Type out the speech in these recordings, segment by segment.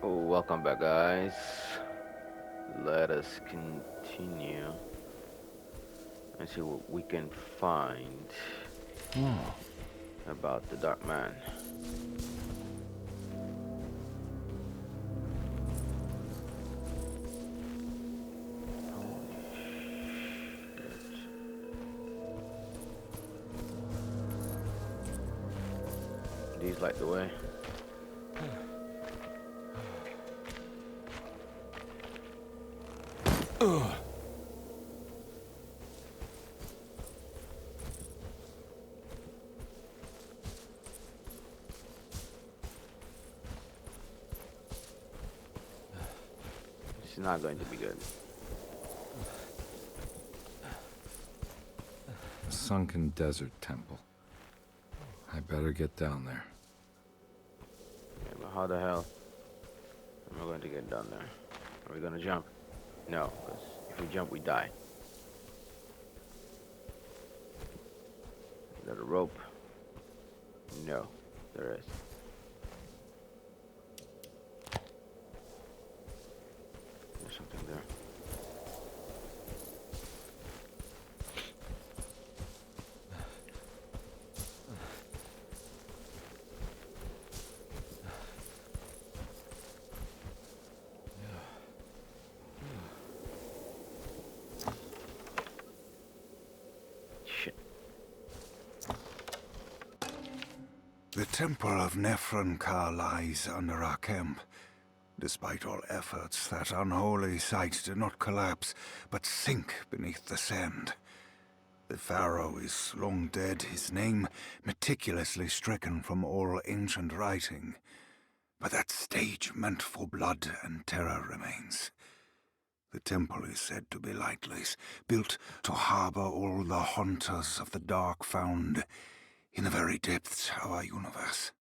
Oh, welcome back, guys. Let us continue and see what we can find about the Dark Man. Holy shit. These light the way. It's not going to be good. A sunken desert temple. I better get down there. Yeah, but how the hell am I going to get down there? Are we gonna jump? No, because if we jump, we die. Is that a rope? No, there is. There's something there. Shit. The temple of Nephron-Ka lies under our camp. Despite all efforts, that unholy site did not collapse, but sink beneath the sand. The pharaoh is long dead, his name meticulously stricken from all ancient writing. But that stage meant for blood and terror remains. The temple is said to be lightless, built to harbor all the haunters of the dark found in the very depths of our universe.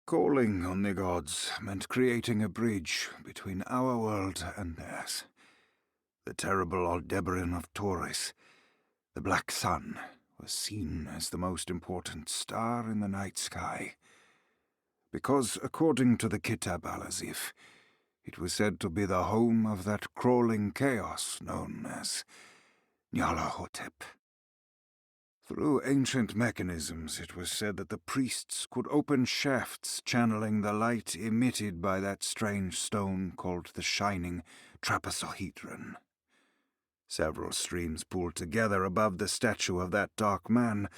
Calling on the gods meant creating a bridge between our world and theirs. The terrible Aldebaran of Taurus, the Black Sun, was seen as the most important star in the night sky. Because, according to the Kitab al-Azif, it was said to be the home of that crawling chaos known as Nyarlathotep. Through ancient mechanisms, it was said that the priests could open shafts channeling the light emitted by that strange stone called the Shining Trapezohedron. Several streams pooled together above the statue of that dark man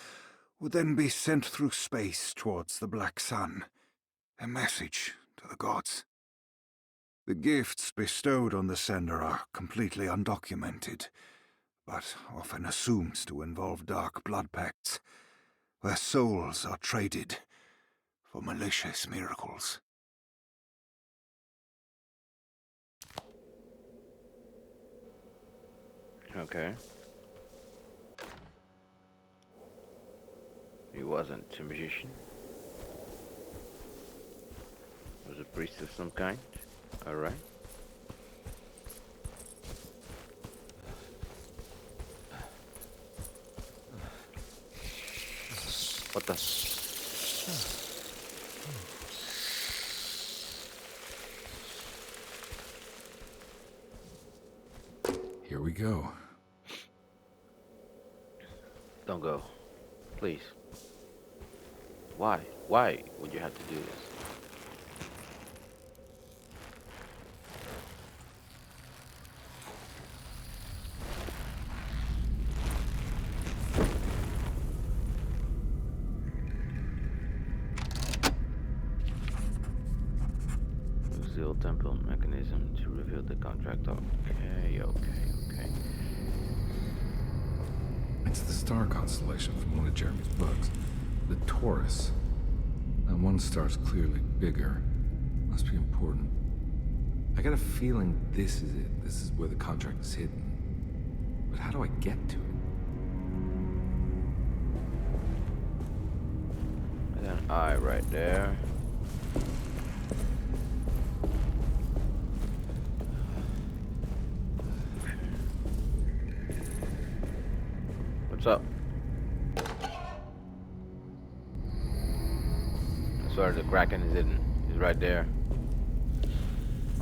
would then be sent through space towards the Black Sun, a message to the gods. The gifts bestowed on the sender are completely undocumented, but often assumed to involve dark blood pacts, where souls are traded for malicious miracles. Okay. He wasn't a magician. He was a priest of some kind. Alright. What the? Here we go. Don't go. Please. Why? Why would you have to do this? Use the old temple mechanism to reveal the contract. Okay. It's the star constellation from one of Jeremy's books. The Taurus. That one star's clearly bigger. Must be important. I got a feeling this is it. This is where the contract is hidden. But how do I get to it? And an eye right there. What's up? Sorry, the Kraken is hidden. He's right there.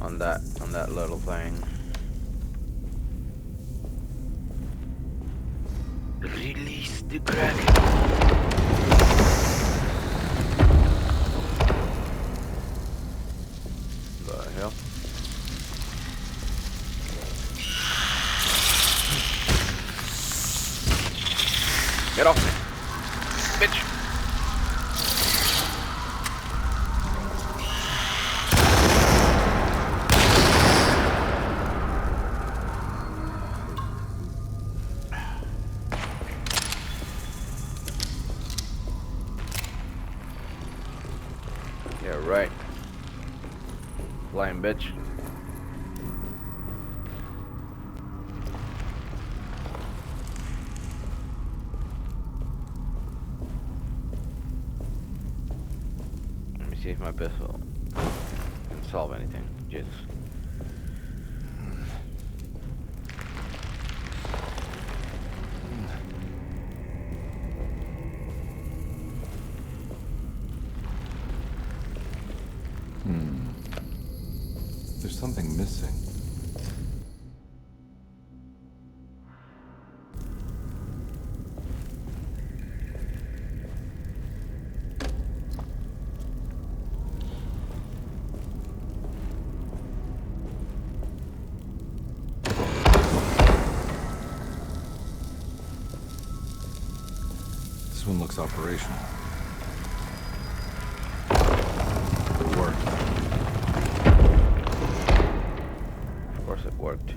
on that little thing. Release the dragon. The hell? Get off me, bitch! Yeah, right. Flying bitch. Let me see if my pistol can solve anything. Jesus. There's something missing. This one looks operational. It worked. Of course it worked.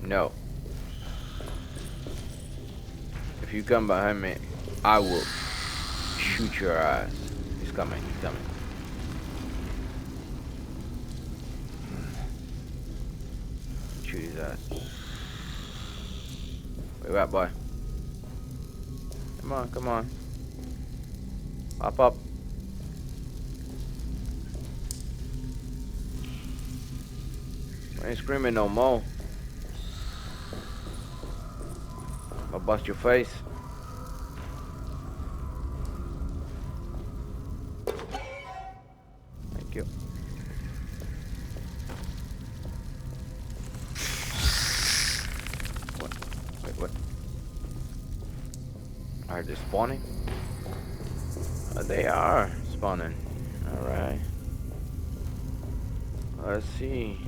No. If you come behind me, I will shoot your ass. He's coming, he's coming. Shoot his ass. Where you at, boy? Come on, come on. Hop up. I ain't screaming no more. I'll bust your face. Thank you. What? Wait, what? Are they spawning? They are spawning. Alright. Let's see.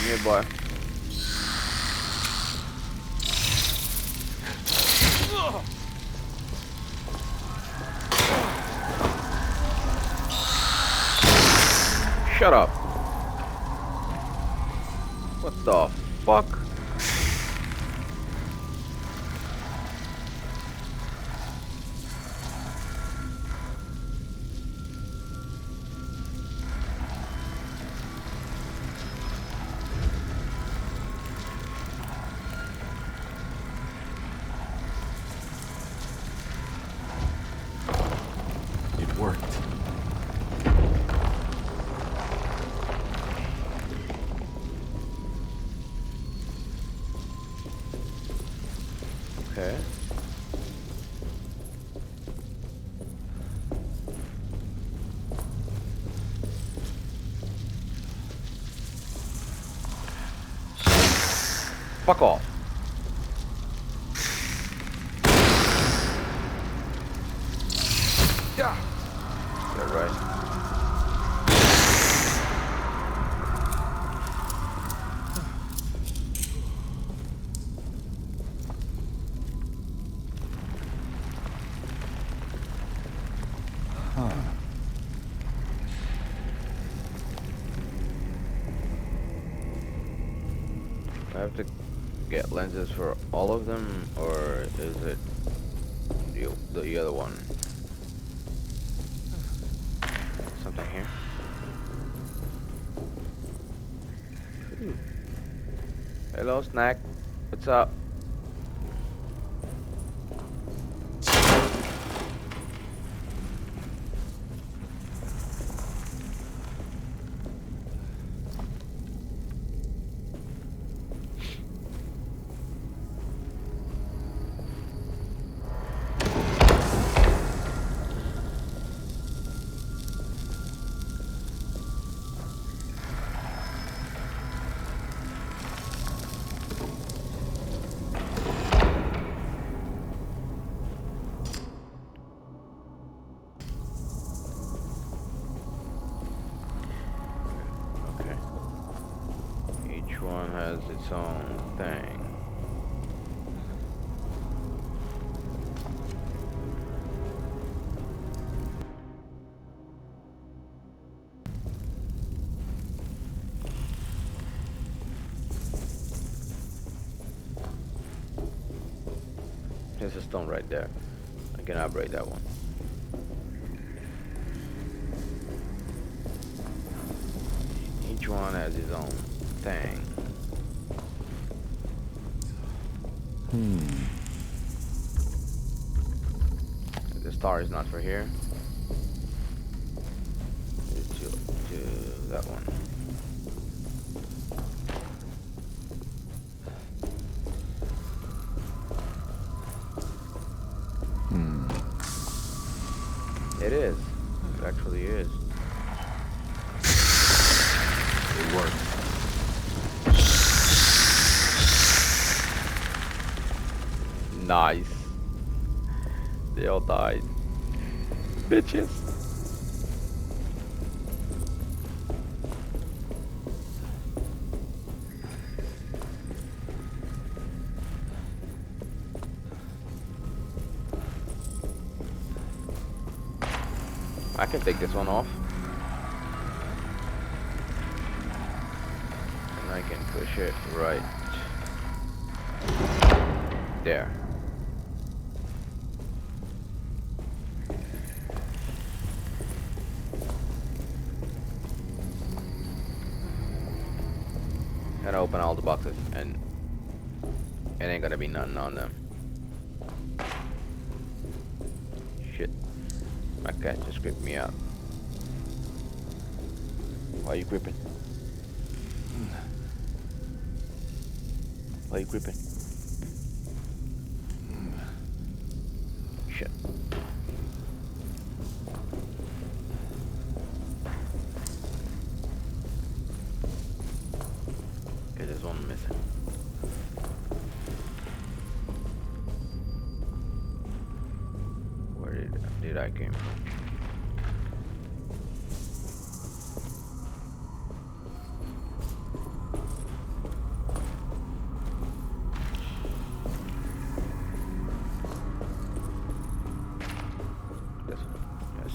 Here, boy. Shut up. What the fuck? It worked. Okay. Fuck off. Yeah. You're right. Huh. I have to get lenses for all of them, or is it the other one? Something here. Ooh. Hello, snack. What's up? Okay. Each one has its own thing. There's a stone right there. I cannot break that one. Each one has his own thing. The star is not for here. It's to that one. It is. It actually is. It worked. Nice. They all died. Bitches. I can take this one off. And I can push it right there. And open all the boxes, and it ain't gonna be nothing on them. Shit. My cat just creeped me out. Why are you creeping? Why are you creeping? Shit. Okay, there's one missing. Where did I came from? This one. Yes.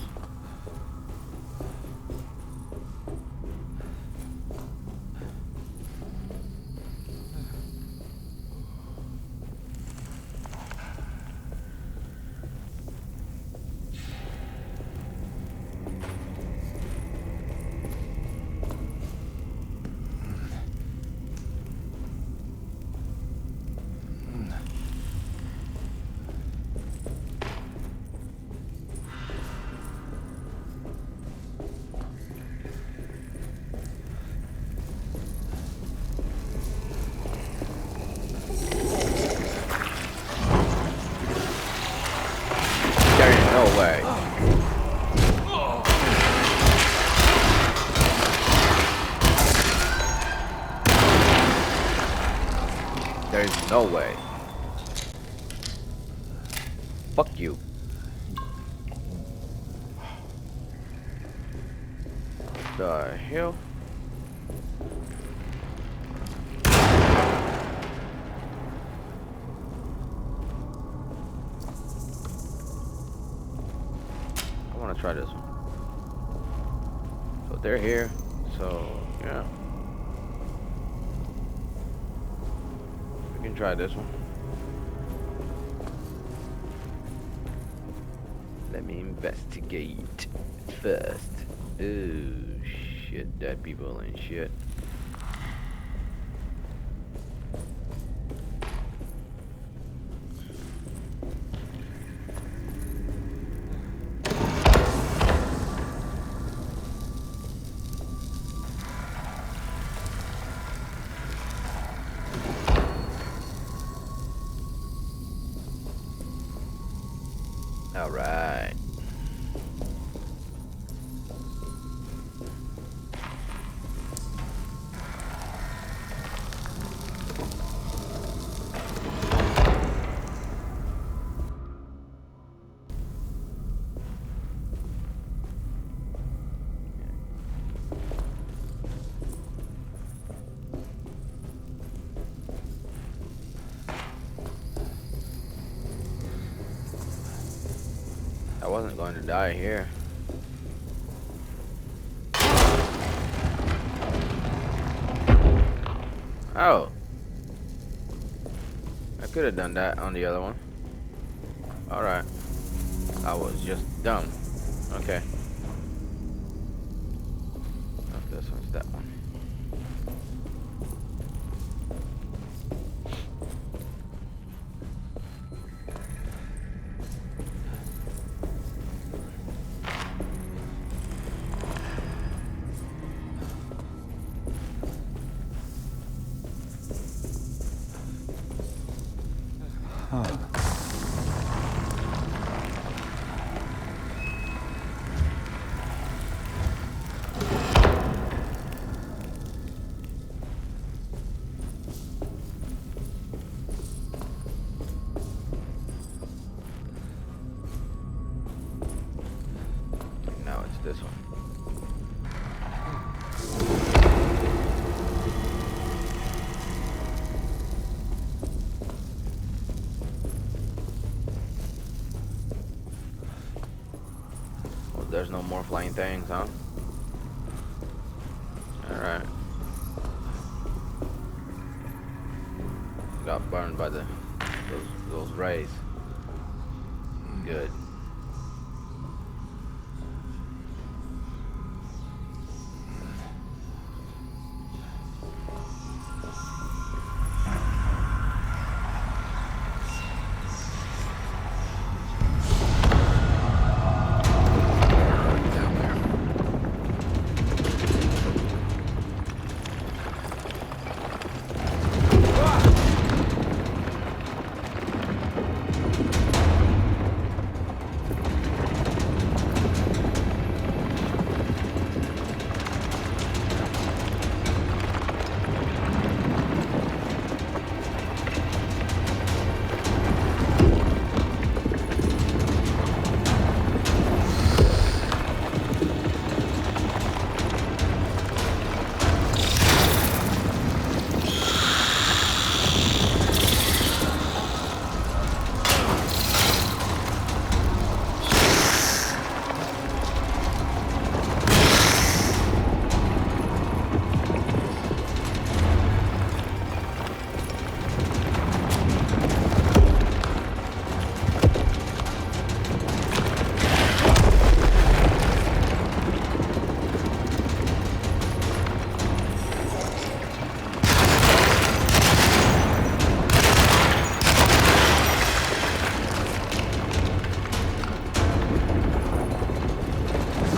There's no way. There's no way. Fuck you. What the hell? I want to try this one. So they're here. So yeah. You can try this one. Let me investigate first. Oh shit, dead people and shit. All right. I wasn't going to die here. Oh. I could have done that on the other one. Alright. I was just dumb. Okay. Oh, this one's that one. Now it's this one. Well, there's no more flying things, huh? Alright. Got burned by those rays. Good.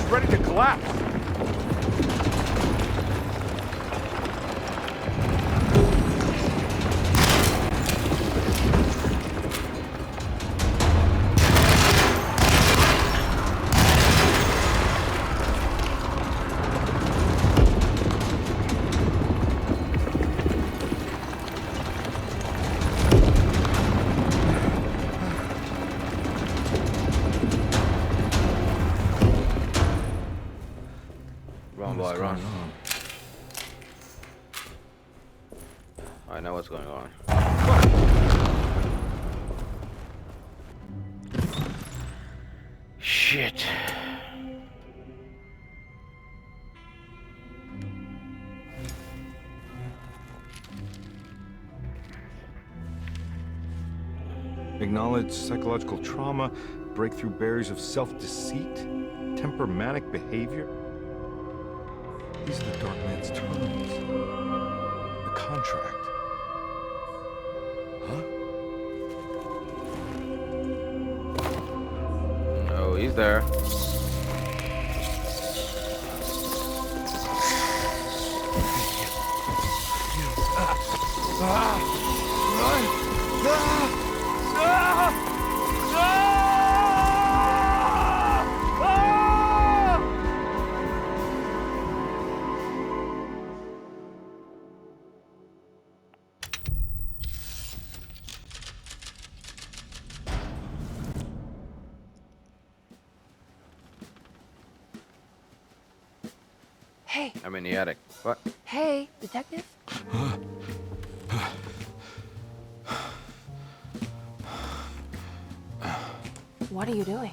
Ready to collapse. Run, boy, run. I know what's going on. Shit. knowledge, psychological trauma, breakthrough barriers of self-deceit, temperamental behavior. These are the Dark Man's terms. The contract. Huh? Oh, he's there. Hey, I'm in the attic. What? hey, detective? What are you doing?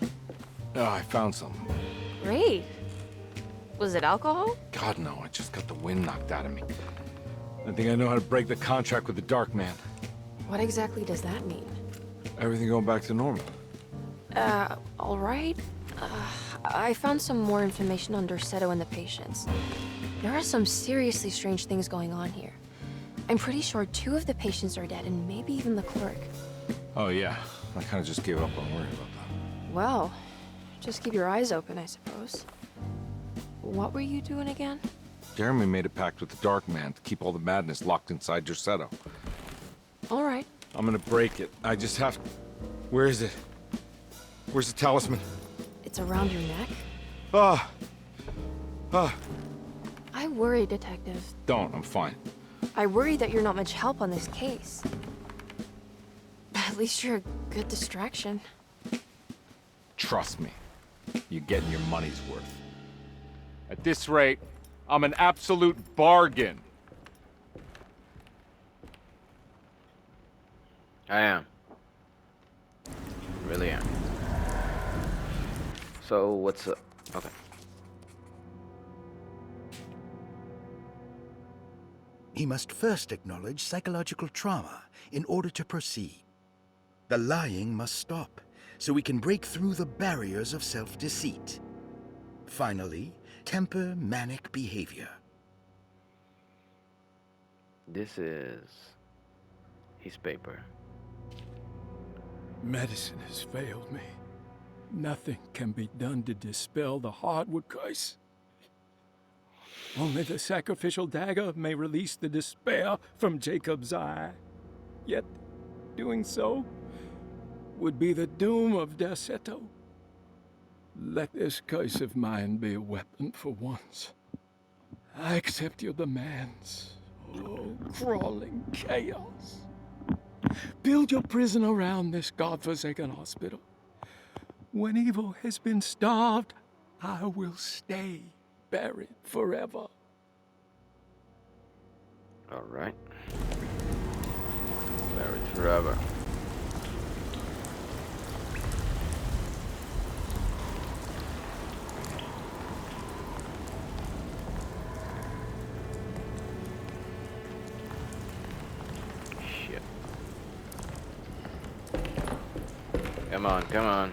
Oh, I found something. Great. Was it alcohol? God, no, I just got the wind knocked out of me. I think I know how to break the contract with the Dark Man. What exactly does that mean? Everything going back to normal. All right. I found some more information on Dorsetto and the patients. There are some seriously strange things going on here. I'm pretty sure 2 of the patients are dead, and maybe even the clerk. Oh, yeah. I kind of just gave up on worrying about that. Well, just keep your eyes open, I suppose. What were you doing again? Jeremy made a pact with the Dark Man to keep all the madness locked inside Dorsetto. All right. I'm gonna break it. I just have... Where is it? Where's the talisman? It's around your neck? Ah! Ah! I worry, Detective. Don't, I'm fine. I worry that you're not much help on this case. At least you're a good distraction. Trust me. You're getting your money's worth. At this rate, I'm an absolute bargain. I am. Really am. So what's up? Okay. He must first acknowledge psychological trauma in order to proceed. The lying must stop, so we can break through the barriers of self-deceit. Finally, temper manic behavior. This is his paper. Medicine has failed me. Nothing can be done to dispel the hardwood curse. Only the sacrificial dagger may release the despair from Jacob's eye. Yet, doing so would be the doom of Dorsetto. Let this curse of mine be a weapon for once. I accept your demands. Oh, crawling chaos. Build your prison around this godforsaken hospital. When evil has been starved, I will stay buried forever. All right. Buried forever. Shit. Come on, come on.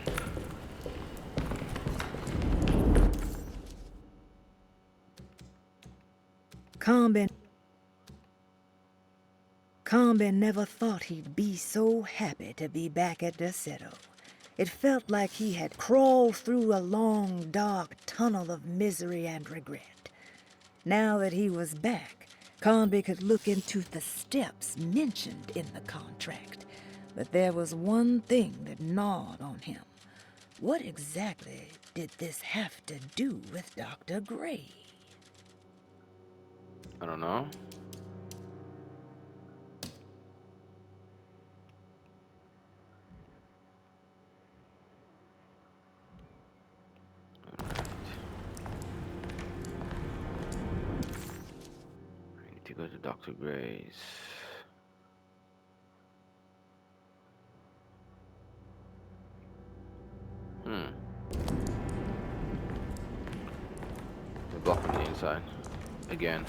Combe never thought he'd be so happy to be back at Dorsetto. It felt like he had crawled through a long, dark tunnel of misery and regret. Now that he was back, Combe could look into the steps mentioned in the contract. But there was one thing that gnawed on him. What exactly did this have to do with Dr. Gray? I don't know. I need to go to Dr. Gray's. They're blocking the inside. Again.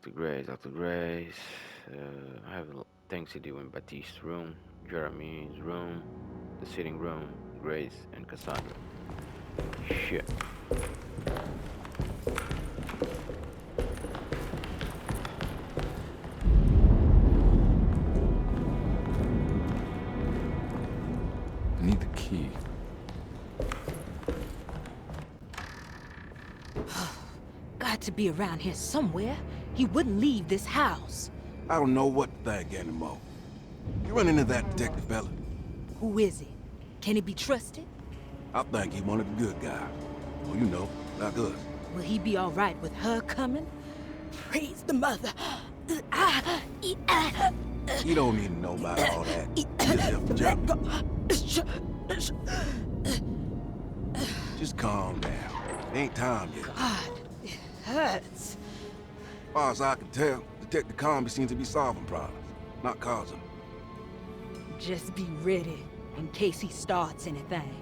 Dr. Gray's. I have things he do in Baptiste's room, Jeremy's room, the sitting room, Grace, and Cassandra. Shit. I need the key. Got to be around here somewhere. He wouldn't leave this house. I don't know what to think anymore. You run into that detective fella? Who is he? Can he be trusted? I think he one of the good guys. Well, you know, like us. Will he be all right with her coming? Praise the mother. You don't need to know about all that. Just help Just calm down. It ain't time yet. God, it hurts. As far as I can tell, Detective Comby seems to be solving problems, not causing them. Just be ready in case he starts anything.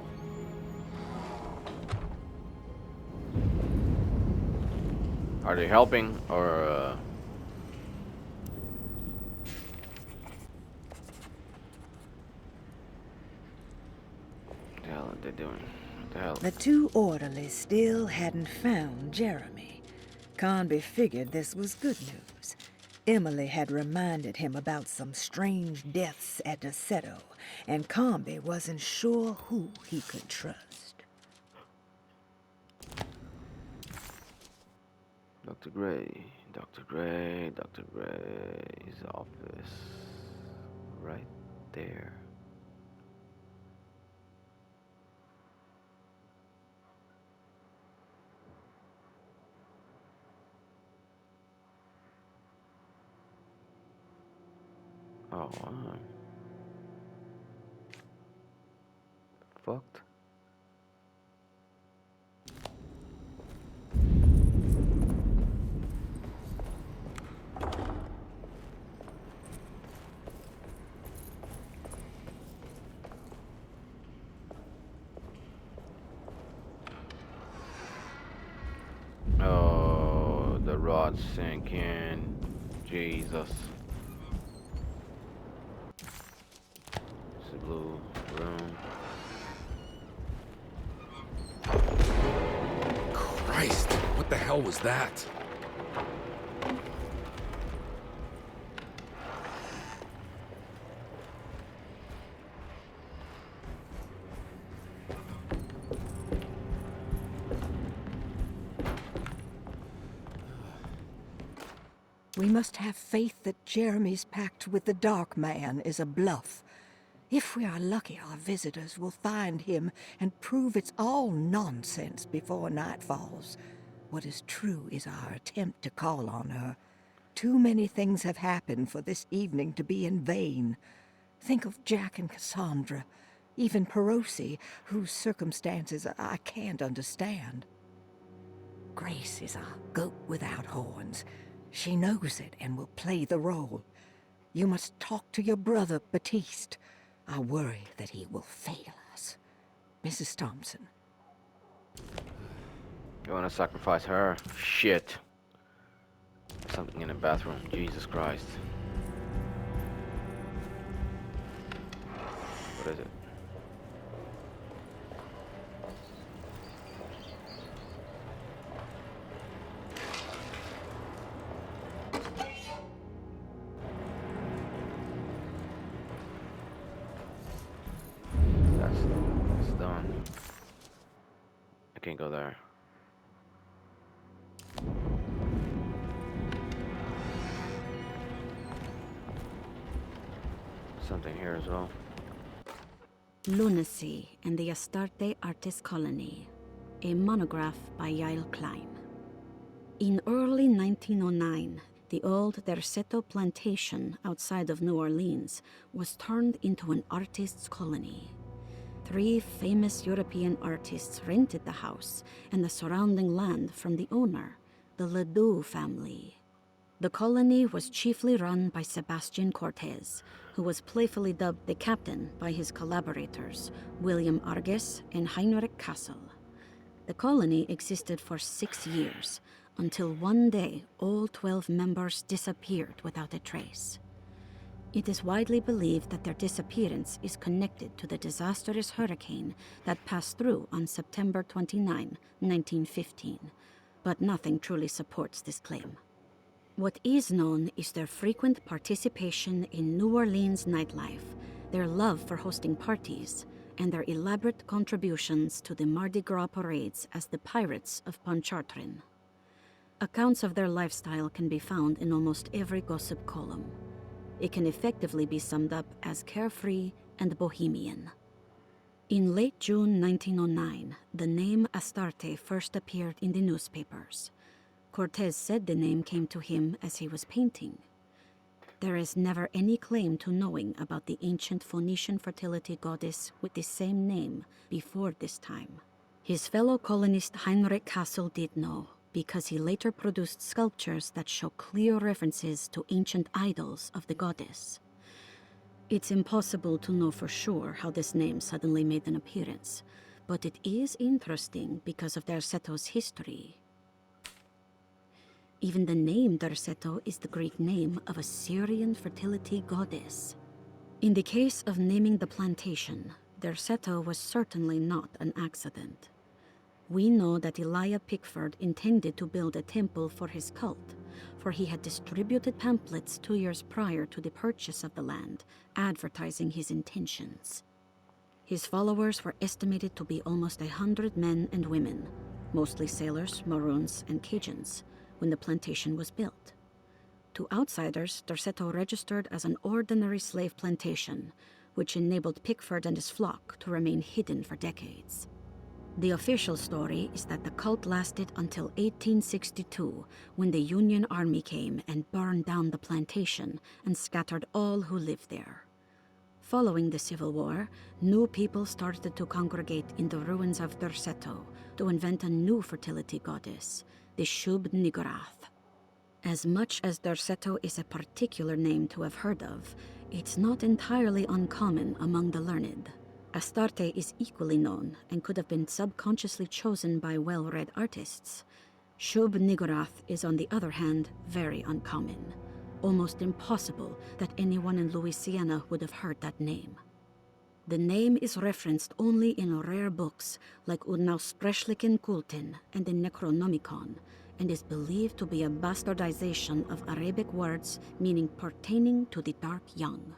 Are they helping or what the hell are they doing? What the hell? The two orderlies still hadn't found Jeremy. Conby figured this was good news. Emily had reminded him about some strange deaths at Deseto, and Conby wasn't sure who he could trust. Dr. Gray's office. Right there. Oh, fucked. Oh, the rod's sinking. Jesus. It's a blue room. Christ, what the hell was that? We must have faith that Jeremy's pact with the Dark Man is a bluff. If we are lucky, our visitors will find him and prove it's all nonsense before night falls. What is true is our attempt to call on her. Too many things have happened for this evening to be in vain. Think of Jack and Cassandra, even Perosi, whose circumstances I can't understand. Grace is a goat without horns. She knows it and will play the role. You must talk to your brother, Baptiste. I worry that he will fail us. Mrs. Thompson. You wanna sacrifice her? Shit. Something in the bathroom. Jesus Christ. What is it? That's done. I can't go there. Something here as well. Lunacy and the Astarte Artist Colony, a monograph by Yael Klein. In early 1909, the old Derceto plantation outside of New Orleans was turned into an artist's colony. 3 famous European artists rented the house and the surrounding land from the owner, the Ledoux family. The colony was chiefly run by Sebastian Cortez, who was playfully dubbed the captain by his collaborators, William Arges and Heinrich Kassel. The colony existed for 6 years, until one day all 12 members disappeared without a trace. It is widely believed that their disappearance is connected to the disastrous hurricane that passed through on September 29, 1915, but nothing truly supports this claim. What is known is their frequent participation in New Orleans nightlife, their love for hosting parties, and their elaborate contributions to the Mardi Gras parades as the Pirates of Pontchartrain. Accounts of their lifestyle can be found in almost every gossip column. It can effectively be summed up as carefree and bohemian. In late June 1909, the name Astarte first appeared in the newspapers. Cortez said the name came to him as he was painting. There is never any claim to knowing about the ancient Phoenician fertility goddess with the same name before this time. His fellow colonist Heinrich Kassel did know, because he later produced sculptures that show clear references to ancient idols of the goddess. It's impossible to know for sure how this name suddenly made an appearance, but it is interesting because of Derceto's history. Even the name Derceto is the Greek name of a Syrian fertility goddess. In the case of naming the plantation, Derceto was certainly not an accident. We know that Elijah Pickford intended to build a temple for his cult, for he had distributed pamphlets 2 years prior to the purchase of the land, advertising his intentions. His followers were estimated to be almost 100 men and women, mostly sailors, Maroons, and Cajuns, when the plantation was built. To outsiders, Derceto registered as an ordinary slave plantation, which enabled Pickford and his flock to remain hidden for decades. The official story is that the cult lasted until 1862, when the Union Army came and burned down the plantation and scattered all who lived there. Following the Civil War, new people started to congregate in the ruins of Derceto to invent a new fertility goddess, the Shub-Niggurath. As much as Derceto is a particular name to have heard of, it's not entirely uncommon among the learned. Astarte is equally known and could have been subconsciously chosen by well-read artists. Shub-Niggurath is, on the other hand, very uncommon. Almost impossible that anyone in Louisiana would have heard that name. The name is referenced only in rare books like Unaussprechlichen Kulten and the Necronomicon, and is believed to be a bastardization of Arabic words meaning pertaining to the dark young.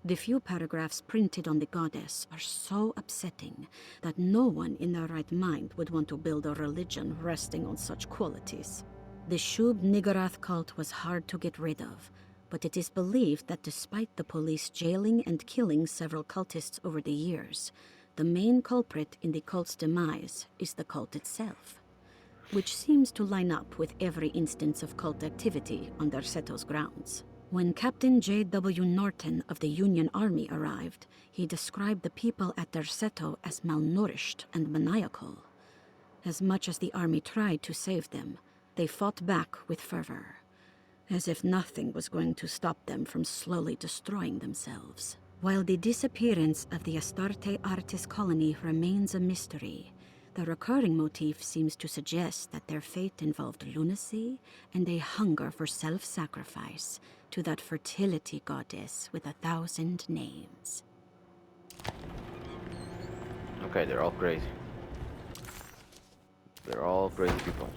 The few paragraphs printed on the goddess are so upsetting that no one in their right mind would want to build a religion resting on such qualities. The Shub-Niggurath cult was hard to get rid of, but it is believed that despite the police jailing and killing several cultists over the years, the main culprit in the cult's demise is the cult itself, which seems to line up with every instance of cult activity on Derceto's grounds. When Captain J.W. Norton of the Union Army arrived, he described the people at Derceto as malnourished and maniacal. As much as the army tried to save them, they fought back with fervor, as if nothing was going to stop them from slowly destroying themselves. While the disappearance of the Astarte artist colony remains a mystery, the recurring motif seems to suggest that their fate involved lunacy and a hunger for self-sacrifice to that fertility goddess with 1,000 names. Okay, they're all crazy. They're all crazy people.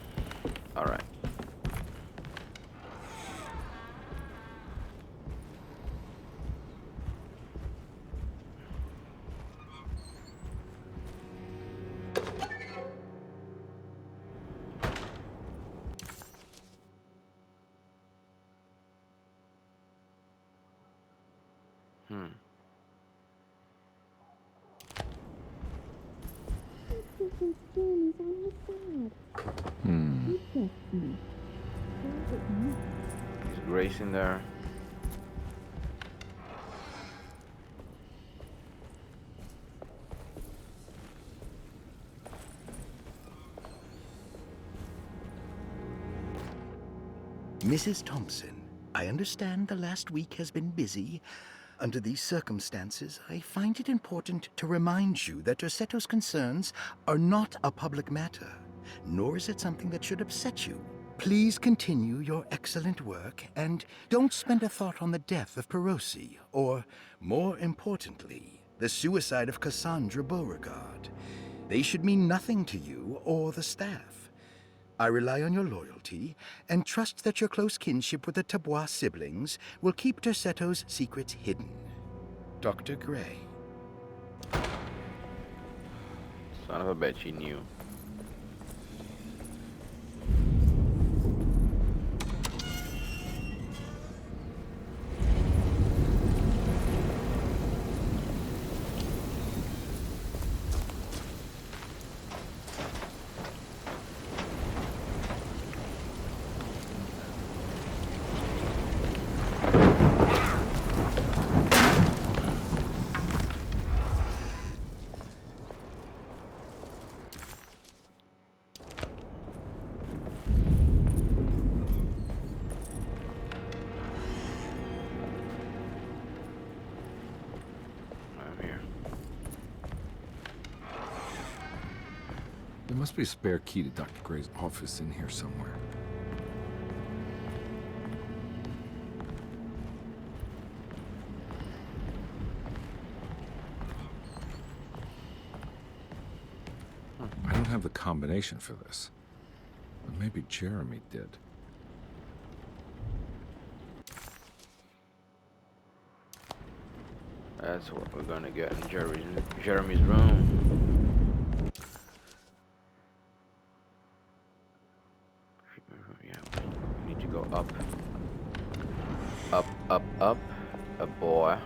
Alright. Is Grace in there? Mrs. Thompson, I understand the last week has been busy. Under these circumstances, I find it important to remind you that Derceto's concerns are not a public matter, nor is it something that should upset you. Please continue your excellent work and don't spend a thought on the death of Perosi or, more importantly, the suicide of Cassandra Beauregard. They should mean nothing to you or the staff. I rely on your loyalty and trust that your close kinship with the Tabois siblings will keep Derceto's secrets hidden. Dr. Gray. Son of a bitch, he knew. There must be a spare key to Dr. Gray's office in here somewhere. I don't have the combination for this. But maybe Jeremy did. That's what we're gonna get in Jeremy's room. Yeah, we need to go up. Up, up, up. A boy.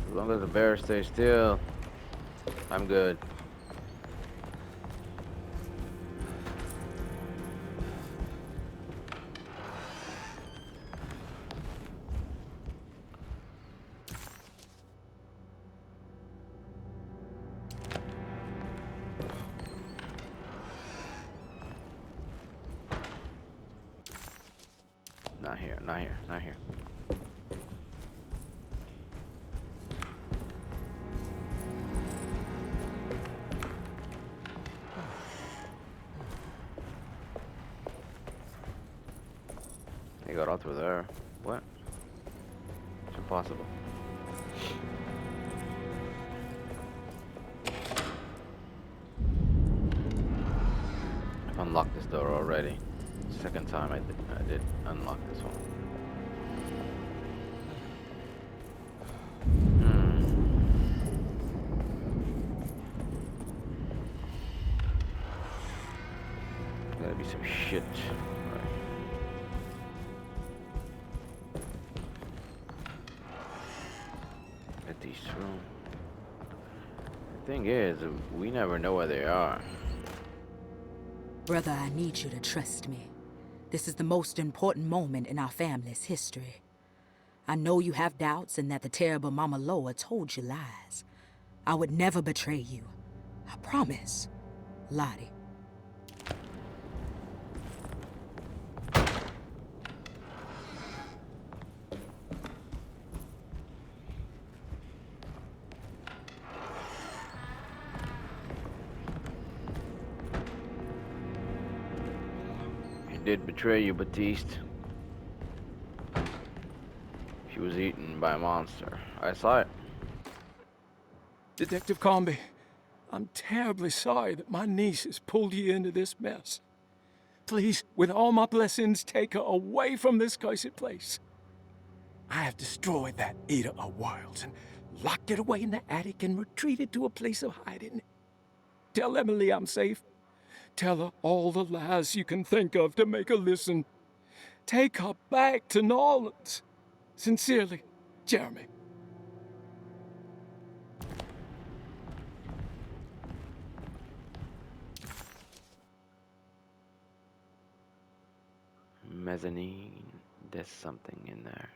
As long as the bear stays still, I'm good. Not here, not here, not here. They got out through there. What? It's impossible. I've unlocked this door already. Second time I did unlock this one. Gotta be some shit. At these room. The thing is, we never know where they are. Brother, I need you to trust me. This is the most important moment in our family's history. I know you have doubts and that the terrible Mama Loa told you lies. I would never betray you. I promise. Lottie. Did betray you, Batiste. She was eaten by a monster. I saw it. Detective Comby, I'm terribly sorry that my niece has pulled you into this mess. Please, with all my blessings, take her away from this cursed place. I have destroyed that eater of worlds and locked it away in the attic and retreated to a place of hiding. Tell Emily I'm safe. Tell her all the lies you can think of to make her listen. Take her back to New Orleans. Sincerely, Jeremy. Mezzanine. There's something in there.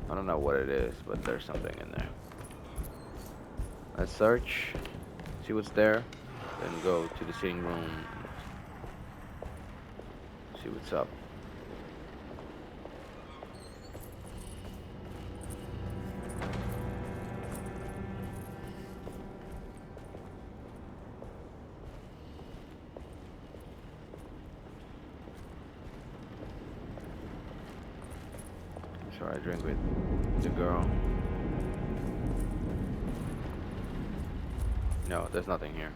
I don't know what it is, but there's something in there. Let's search, see what's there, then go to the sitting room, see what's up. So I drink with the girl. No, there's nothing here.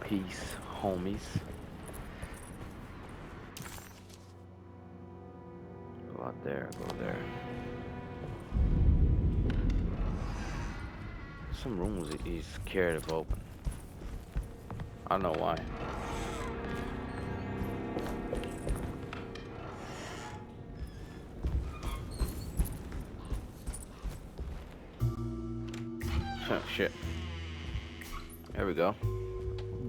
Peace, homies. Go out there, go there. Some rooms he's scared of open. I don't know why. Oh shit. There we go.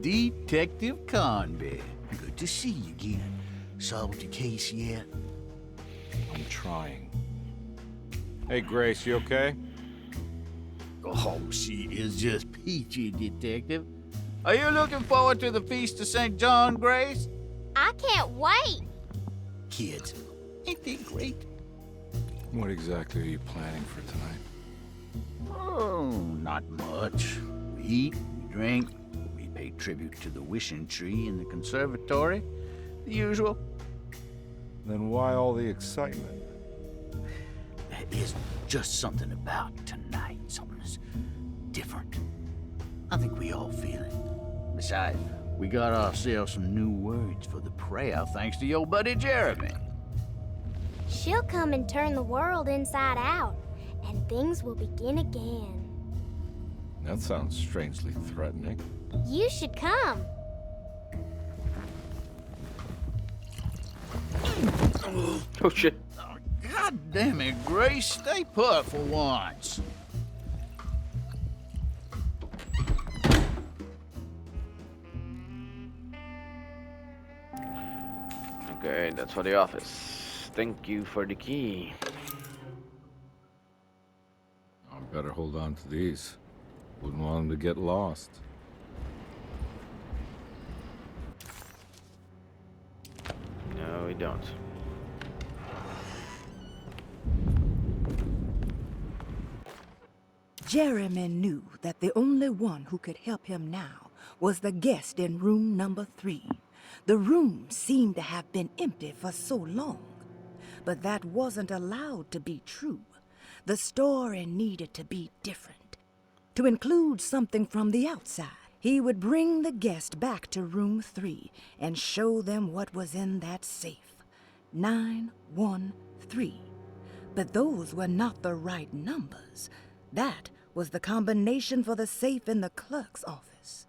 Detective Conby. Good to see you again. Solved your case yet? I'm trying. Hey, Grace, you okay? Oh, she is just peachy, Detective. Are you looking forward to the Feast of St. John, Grace? I can't wait. Kids, ain't they great? What exactly are you planning for tonight? Oh, not much. We eat, we drink, we pay tribute to the wishing tree in the conservatory. The usual. Then why all the excitement? There is just something about tonight. Something's different. I think we all feel it. Besides, we got ourselves some new words for the prayer thanks to your buddy Jeremy. She'll come and turn the world inside out, and things will begin again. That sounds strangely threatening. You should come. Oh shit. God damn it, Grace. Stay put for once. Okay, that's for the office. Thank you for the key. I better hold on to these. Wouldn't want them to get lost. No, we don't. Jeremy knew that the only one who could help him now was the guest in room number 3. The room seemed to have been empty for so long. But that wasn't allowed to be true. The story needed to be different. To include something from the outside, he would bring the guest back to room 3 and show them what was in that safe. 913. But those were not the right numbers. That was the combination for the safe in the clerk's office.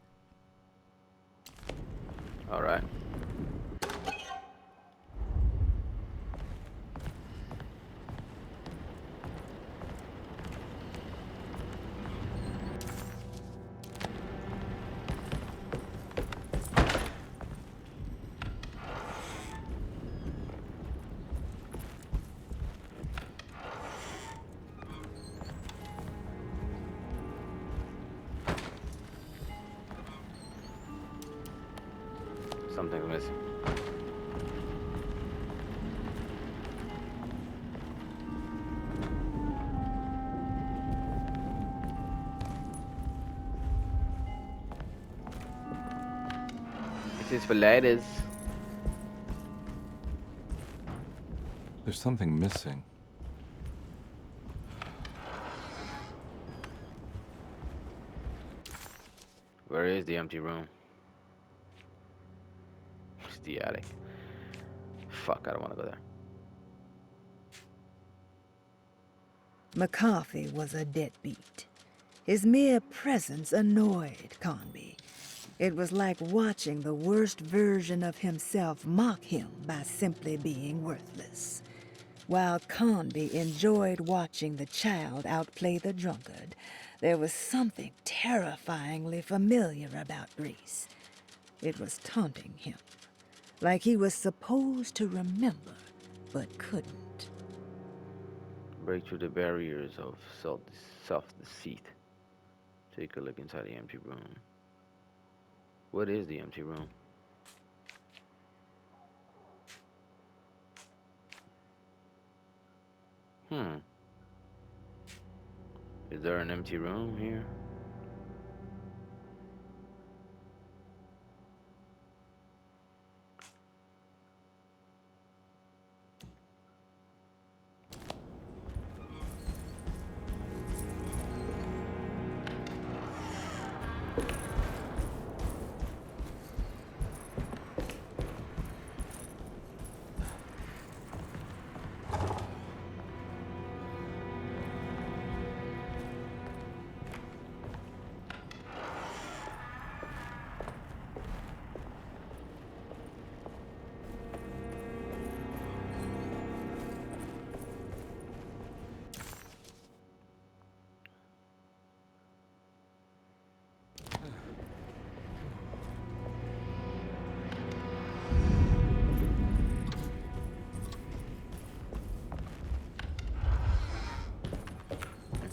All right. Something's missing. This is for ladies. There's something missing. Where is the empty room? It's the attic. Fuck, I don't want to go there. McCarthy was a deadbeat. His mere presence annoyed Conby. It was like watching the worst version of himself mock him by simply being worthless. While Conby enjoyed watching the child outplay the drunkard, there was something terrifyingly familiar about Grace. It was taunting him, like he was supposed to remember, but couldn't. Break through the barriers of self-deceit. Take a look inside the empty room. What is the empty room? Is there an empty room here?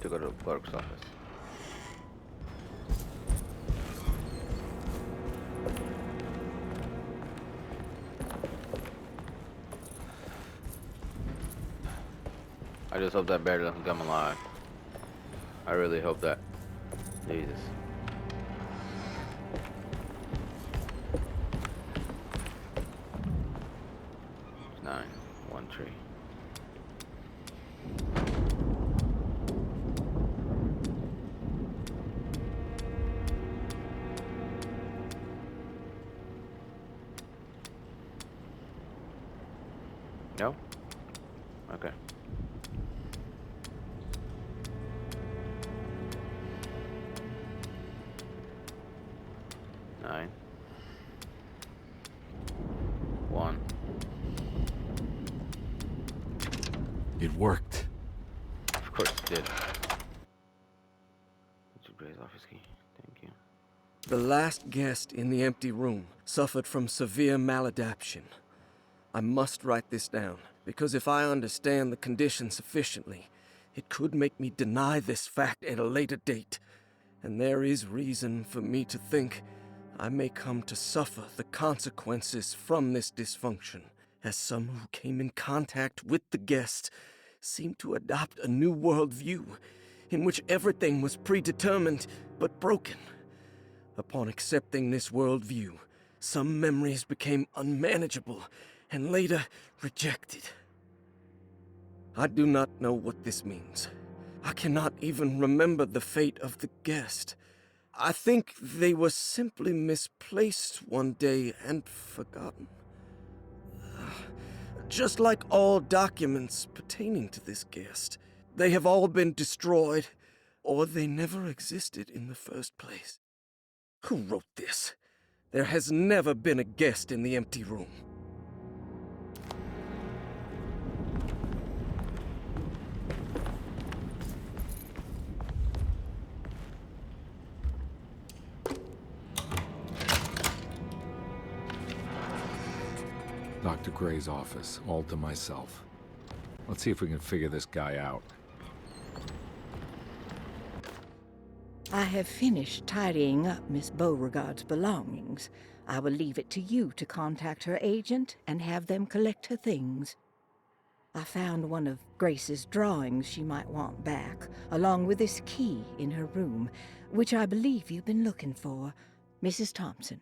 To go to the clerk's office. I just hope that bear doesn't come alive. I really hope that. Jesus. It's 913. No? Okay. Nine. 1. It worked. Of course it did. Richard Gray's office key. Thank you. The last guest in the empty room suffered from severe maladaptation. I must write this down, because if I understand the condition sufficiently, it could make me deny this fact at a later date. And there is reason for me to think I may come to suffer the consequences from this dysfunction, as some who came in contact with the guest seemed to adopt a new worldview in which everything was predetermined but broken. Upon accepting this worldview, some memories became unmanageable and later rejected. I do not know what this means. I cannot even remember the fate of the guest. I think they were simply misplaced one day and forgotten. Just like all documents pertaining to this guest, they have all been destroyed, or they never existed in the first place. Who wrote this? There has never been a guest in the empty room. Dr. Gray's office, all to myself. Let's see if we can figure this guy out. I have finished tidying up Miss Beauregard's belongings. I will leave it to you to contact her agent and have them collect her things. I found one of Grace's drawings she might want back, along with this key in her room, which I believe you've been looking for, Mrs. Thompson.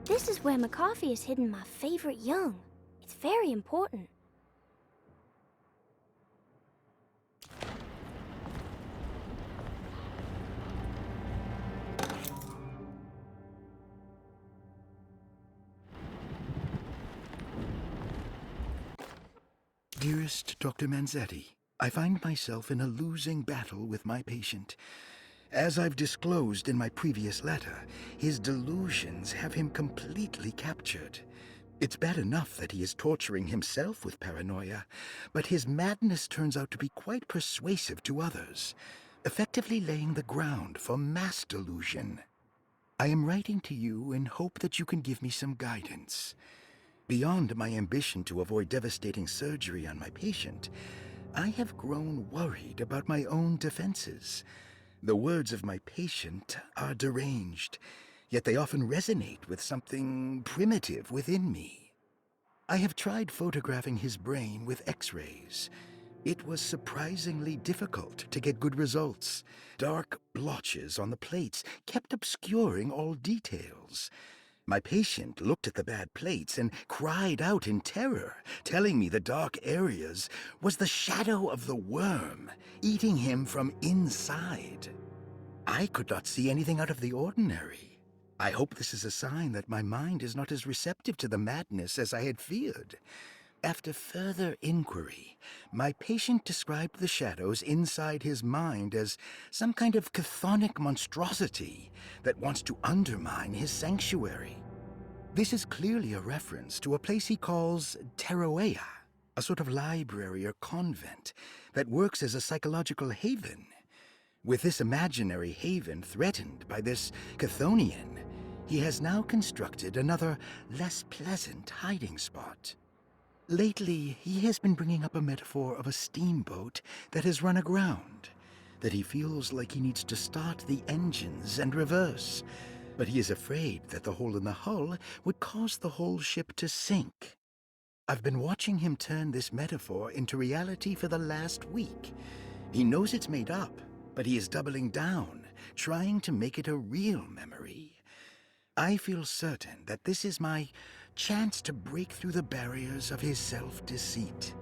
This is where McCarthy has hidden my favorite young. It's very important. Dearest Dr. Manzetti, I find myself in a losing battle with my patient. As I've disclosed in my previous letter, his delusions have him completely captured. It's bad enough that he is torturing himself with paranoia, but his madness turns out to be quite persuasive to others, effectively laying the ground for mass delusion. I am writing to you in hope that you can give me some guidance. Beyond my ambition to avoid devastating surgery on my patient, I have grown worried about my own defenses. The words of my patient are deranged, yet they often resonate with something primitive within me. I have tried photographing his brain with X-rays. It was surprisingly difficult to get good results. Dark blotches on the plates kept obscuring all details. My patient looked at the bad plates and cried out in terror, telling me the dark areas was the shadow of the worm, eating him from inside. I could not see anything out of the ordinary. I hope this is a sign that my mind is not as receptive to the madness as I had feared. After further inquiry, my patient described the shadows inside his mind as some kind of chthonic monstrosity that wants to undermine his sanctuary. This is clearly a reference to a place he calls Teroea, a sort of library or convent that works as a psychological haven. With this imaginary haven threatened by this Chthonian, he has now constructed another, less pleasant hiding spot. Lately, he has been bringing up a metaphor of a steamboat that has run aground, that he feels like he needs to start the engines and reverse, but he is afraid that the hole in the hull would cause the whole ship to sink. I've been watching him turn this metaphor into reality for the last week. He knows it's made up, but he is doubling down, trying to make it a real memory. I feel certain that this is my chance to break through the barriers of his self-deceit.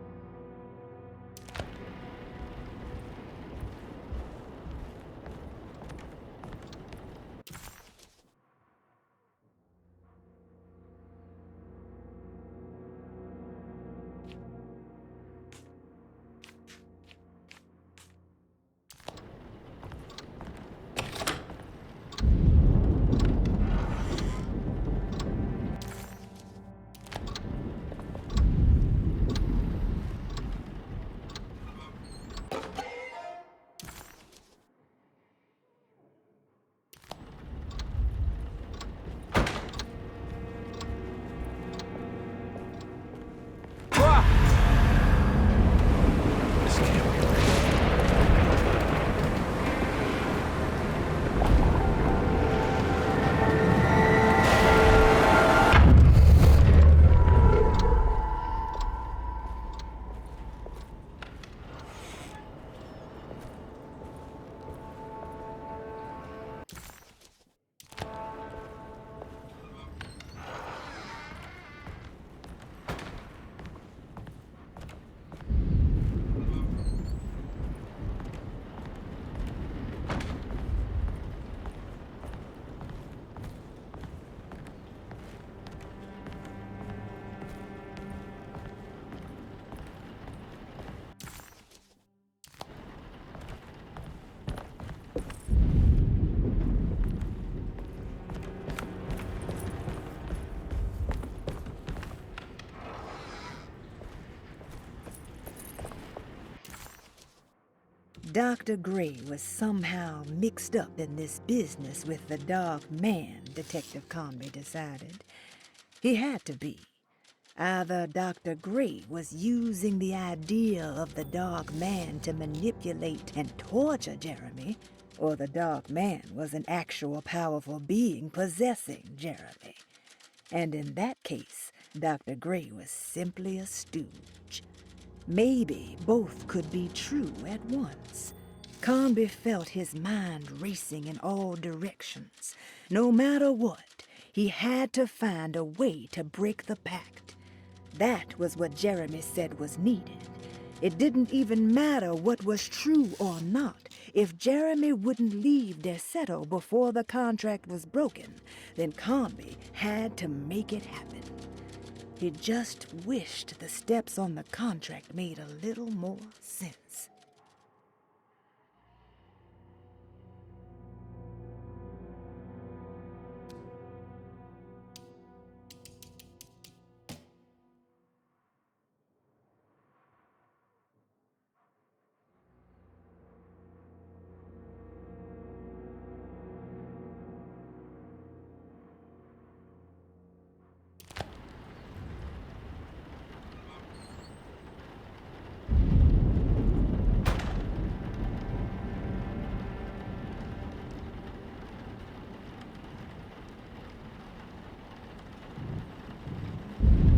Dr. Gray was somehow mixed up in this business with the Dark Man, Detective Conby decided. He had to be. Either Dr. Gray was using the idea of the Dark Man to manipulate and torture Jeremy, or the Dark Man was an actual powerful being possessing Jeremy. And in that case, Dr. Gray was simply a stooge. Maybe both could be true at once. Conby felt his mind racing in all directions. No matter what, he had to find a way to break the pact. That was what Jeremy said was needed. It didn't even matter what was true or not. If Jeremy wouldn't leave Derceto before the contract was broken, then Conby had to make it happen. He just wished the steps on the contract made a little more sense.